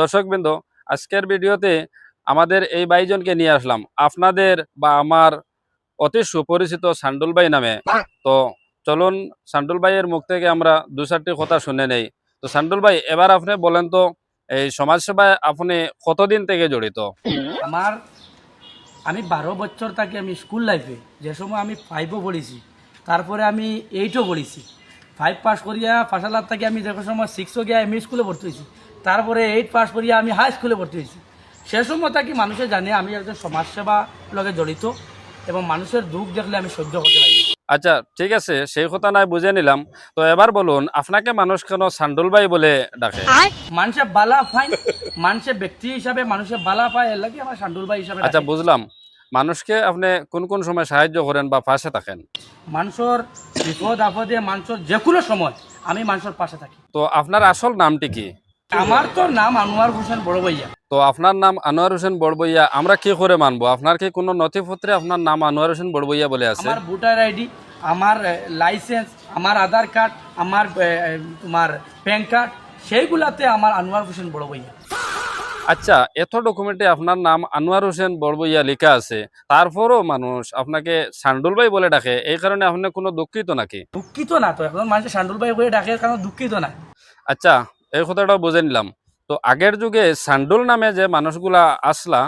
দর্শকবৃন্দ, আজকের ভিডিওতে আমাদের এই ভাইজনকে নিয়ে আসলাম আপনাদের বা আমার অতি সুপরিচিত সান্ডুল ভাই নামে। তো চলুন সান্ডুল ভাইয়ের মুখ থেকে আমরা দু চারটি কথা শুনে নেই। তো সান্ডুল ভাই, এবার আপনি বলেন তো, এই সমাজসেবায় আপনি কতদিন থেকে জড়িত? আমার আমি 12 বছর থাকি আমি স্কুল লাইফে, যে সময় আমি 5ও পড়েছি, তারপরে আমি 8ও পড়েছি। 5 পাস করিয়া ফাঁসালার থেকে আমি দেখো সময় 6ও গিয়া এমই স্কুলে ভর্তি হয়েছি, তারপরে 8 পাস করিয়া আমি হাই স্কুলে ভর্তি হয়েছি। সে সময় থাকি মানুষে জানে আমি একজন সমাজসেবা লগে জড়িত এবং মানুষের দুঃখ দেখলে আমি সহ্য করতে পারি। আচ্ছা, ঠিক আছে, সেই কথা নয় বুঝে নিলাম। তো এবার বলুন, আপনাকে মানুষ কেন সান্ডুল ভাই বলে ডাকে? মানুষে বালা পায়, মানুষে ব্যক্তি হিসাবে মানুষে বালা পায়, এর লাগে আমার সান্ডুল ভাই হিসাবে আচ্ছা, ডাকে। বুঝলাম। মানুষকে আপনি কোন কোন সময় সাহায্য করেন বা পাশে থাকেন? মানুষের বিপদ আপদে মানুষের যে কোনো সময় আমি মানুষের পাশে থাকি। তো আপনার আসল নামটি কি? আমার তো নাম আনোয়ার হোসেন বড় ভাইয়া। তো আপনার নাম আনোয়ার হোসেন বড়বইয়া আমরা কি করে মানবো? আপনার কি কোনো নথিপত্রে আপনার নাম আনোয়ার হোসেন বড়বইয়া বলে আছে? আমার ভোটার আইডি, আমার লাইসেন্স, আমার আধার কার্ড, আমার তোমার প্যান কার্ড, সেইগুলাতে আমার আনোয়ার হোসেন বড় ভাইয়া। আচ্ছা, এত ডকুমেন্টে আপনার নাম আনোয়ার হোসেন বড়বইয়া লেখা আছে, তারপরও মানুষ আপনাকে সান্ডুল ভাই বলে ডাকে, এই কারণে আপনি কোনো দুঃখিত নাকি? দুঃখিত না তো, এখন মানুষ সান্ডুল ভাই বলে ডাকে কারণ দুঃখিত না। আচ্ছা, এই কথাটাও বুঝে নিলাম। তো আগের যুগে সান্ডুল নামে যে মানুষগুলা আসলা,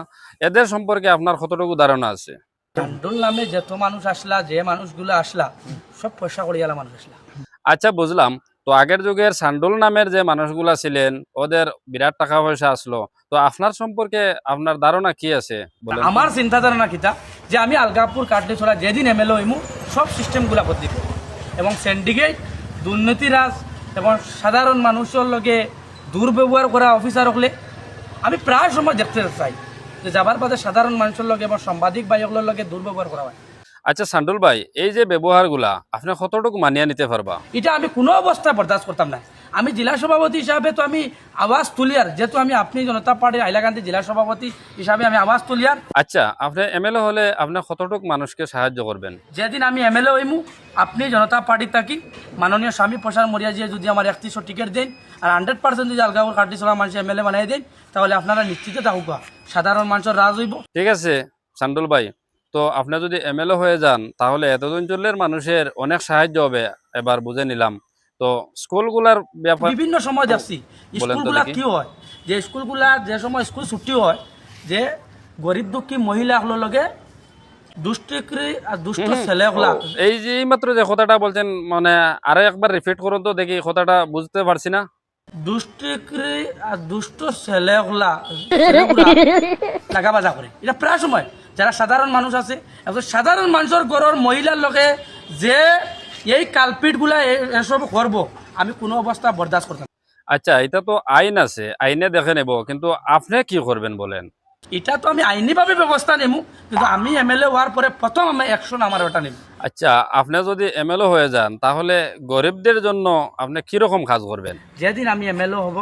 এদের সম্পর্কে আপনার কতটুকু ধারণা আছে? সান্ডুল নামে যত মানুষ আসলা, যে মানুষগুলো আসলা, সব পয়সা করিয়ালা মানুষ আসলা। আচ্ছা, বুঝলাম। তো আগের যুগের সান্ডুল নামের যে মানুষগুলা ছিলেন, ওদের বিরাট টাকা পয়সা আসলো। তো আপনার সম্পর্কে আপনার ধারণা কি আছে বলেন? আমার চিন্তাধারণা কিতা যে আমি আলগাপুর কাটলে ছড়া যেদিন এমএলএ হইমু সব সিস্টেমগুলা বদলি করব এবং সিন্ডিকেট, দুর্নীতিরাজ এবং সাধারণ মানুষের লগে দুর্ব্যবহার করা অফিসার হলে আমি প্রায় সময় দেখতে চাই যে যাবার বাদে সাধারণ মানুষের লগে এবং সাংবাদিক ভাইগুলোর লগে দুর্ব্যবহার করা হয়। আচ্ছা সান্ডুল ভাই, এই যে ব্যবহারগুলা আপনি কতটুকু মানিয়ে নিতে পারবা? এটা আমি কোনো অবস্থায় বরদাস্ত করতাম না। আমি জেলা সভাপতি হিসাবে তো আমি আওয়াজ তুলিয়ার, যেহেতু আমি আপনি জনতা পার্টির হাইলাকান্দি জেলা সভাপতি হিসাবে আমি আওয়াজ তুলিয়ার। আচ্ছা, আপনি এমএলএ হলে আপনি কতটুকু মানুষকে সাহায্য করবেন? যেদিন আমি এমএলএ হইমু, আপনি জনতা পার্টি থাকি মাননীয় স্বামী প্রসাদ মরিয়াজিয়ে যদি আমার 3100 টিকিট দেন আর 100% যদি আলগাপুর কাটলি চলা মানুষ এমএলএ বানাই দেন, তাহলে আপনারা নিশ্চিত থাকুক সাধারণ মানুষের রাজ হইব। ঠিক আছে সান্ডুল ভাই, তো আপনি যদি এমএলএ হয়ে যান তাহলে এতদিন চললের মানুষের অনেক সাহায্য হবে, এবার বুঝে নিলাম। তো স্কুলগুলার ব্যাপার বিভিন্ন সময় দেখছি বলেন তো স্কুলগুলা দেখি। কি হয়, যে স্কুলগুলা যে সময় স্কুল ছুটি হয়, যে গরিব দুঃখী মহিলাগুলোর লগে দুষ্টিক্রি আর দুষ্ট ছেলেগুলা। এই যে মাত্র যে কথাটা বলছেন, মানে আরো একবার রিপিট করুন তো দেখি, কথাটা বুঝতে পারছি না। দুষ্টিক্রি আর দুষ্ট ছেলেগুলা লাগা বাজা করে, এটা প্রায় সময় যারা সাধারণ মানুষ আছে, এখন সাধারণ মানুষের ঘরের মহিলার লগে যে এই কালপিটগুলা এসব করব, আমি কোনো অবস্থা বরদাস্ত করতাম না। আচ্ছা, এটা তো আইন আছে, আইনে দেখে নেব, কিন্তু আপনি কি করবেন বলেন? এটা তো আমি আইনিভাবে ব্যবস্থা নেব, কিন্তু আমি এমএলএ হওয়ার পরে প্রথম আমি অ্যাকশন আমার ওটা নেব। আচ্ছা, আপনি যদি এমএলএ হয়ে যান তাহলে গরিবদের জন্য আপনি কিরকম কাজ করবেন? যেদিন আমি এমএলএ হব,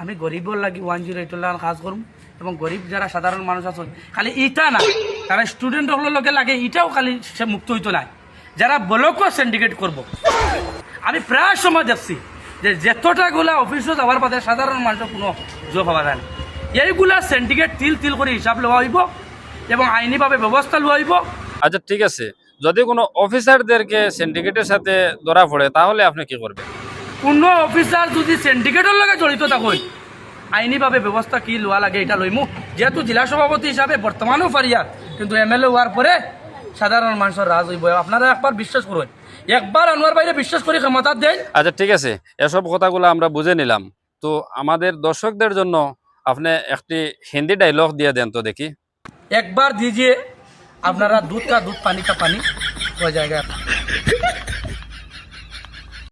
আমি গরিবর লাগি 108 কাজ করব এবং গরিব যারা সাধারণ মানুষ আছে, খালি ইটা না, তারা স্টুডেন্টগুলোর লগে লাগে, ইটাও খালি সে মুক্ত হইতো না, যারা ব্লকও সিন্ডিকেট করব। আমি প্রায় সময় দেখছি যে যতটাগুলা অফিসে যাওয়ার বাদে সাধারণ মানুষের কোনো জব পাওয়া যায় না, এইগুলা সিন্ডিকেট তিল তিল করে হিসাব লওয়া হইব এবং আইনিভাবে ব্যবস্থা লওয়া হইব। আচ্ছা, ঠিক আছে, যদি কোনো অফিসারদেরকে সিন্ডিকেটের সাথে ধরা পড়ে তাহলে আপনি কি করবেন? কোনো অফিসার যদি সিন্ডিকেটের লগে জড়িত থাকই, আইনিভাবে ব্যবস্থা কি লওয়া লাগে এটা লইমু। যেহেতু জেলা সভাপতি হিসাবে বর্তমানেও ফারিয়ার, কিন্তু এমএলএ হওয়ার পরে সাধারণ মানুষের রাজ হইব। আপনারা একবার বিশ্বাস করুন, একবার আনোয়ার বাইরে বিশ্বাস করে ক্ষমতা দেন। আচ্ছা, ঠিক আছে, এসব কথাগুলো আমরা বুঝে নিলাম। তো আমাদের দর্শকদের জন্য আপনি একটি হিন্দি ডায়লগ দিয়ে দেন তো দেখি। একবার দিজিয়ে আপনারা দুধ কা দুধ, পানি কা পানি হয়ে জায়গা।